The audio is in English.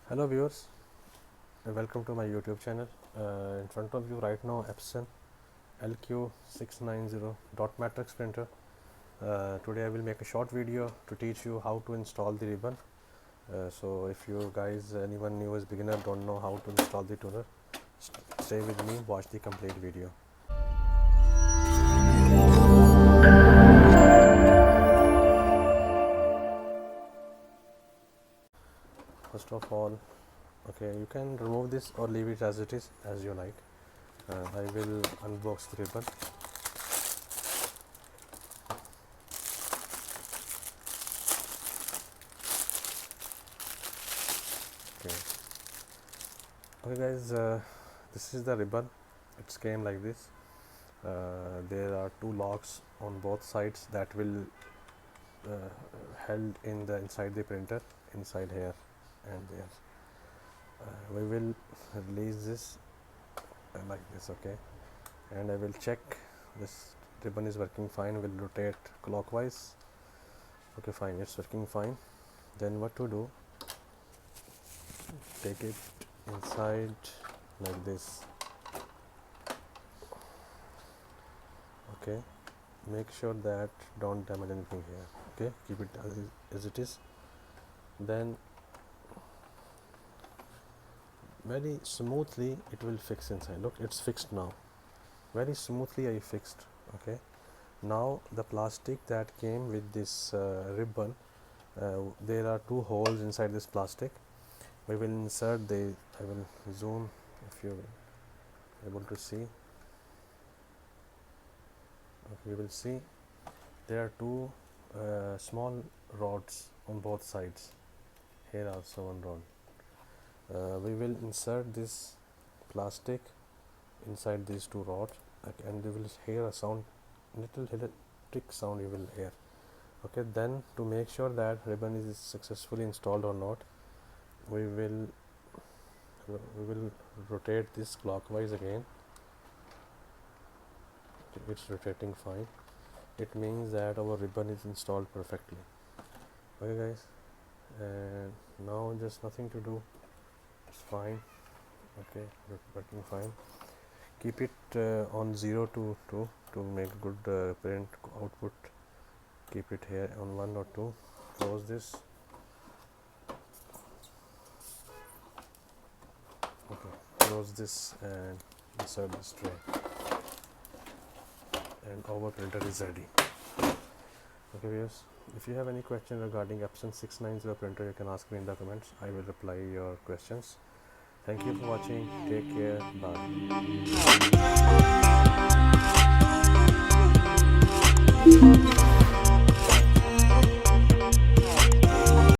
Hello viewers, welcome to my YouTube channel. In front of you right now Epson LQ-690 dot matrix printer. Today I will make a short video to teach you how to install the ribbon. So if you guys, anyone new as beginner, don't know how to install the toner, stay with me, watch the complete video. First of all, okay, you can remove this or leave it as it is, as you like. I will unbox the ribbon. Okay, okay guys, this is the ribbon. It came like this. There are two locks on both sides that will held in the inside the printer, inside here and there. We will release this like this, okay, and I will check this ribbon is working fine. Will rotate clockwise. Okay, fine, it's working fine. Then what to do? Take it inside like this. Okay, make sure that don't damage anything here. Okay, keep it as it is. Then very smoothly it will fix inside. Look, it's fixed now. Very smoothly I fixed. Okay, now the plastic that came with this ribbon, there are two holes inside this plastic. We will insert I will zoom if you are able to see. Okay, you will see there are two small rods on both sides. Here also one rod. We will insert this plastic inside these two rods, okay, and you will hear a sound, little electric sound you will hear. Okay, then to make sure that ribbon is successfully installed or not, we will rotate this clockwise again. It's rotating fine. It means that our ribbon is installed perfectly. Okay guys, and now just nothing to do, it's fine. Okay, working fine. Keep it on 0 to 2 to make good print output. Keep it here on 1 or 2. Close this. Okay, close this and insert this tray, and our printer is ready. Okay viewers, if you have any question regarding Epson 690 printer, you can ask me in the comments. I will reply your questions. Thank you for watching. Take care. Bye.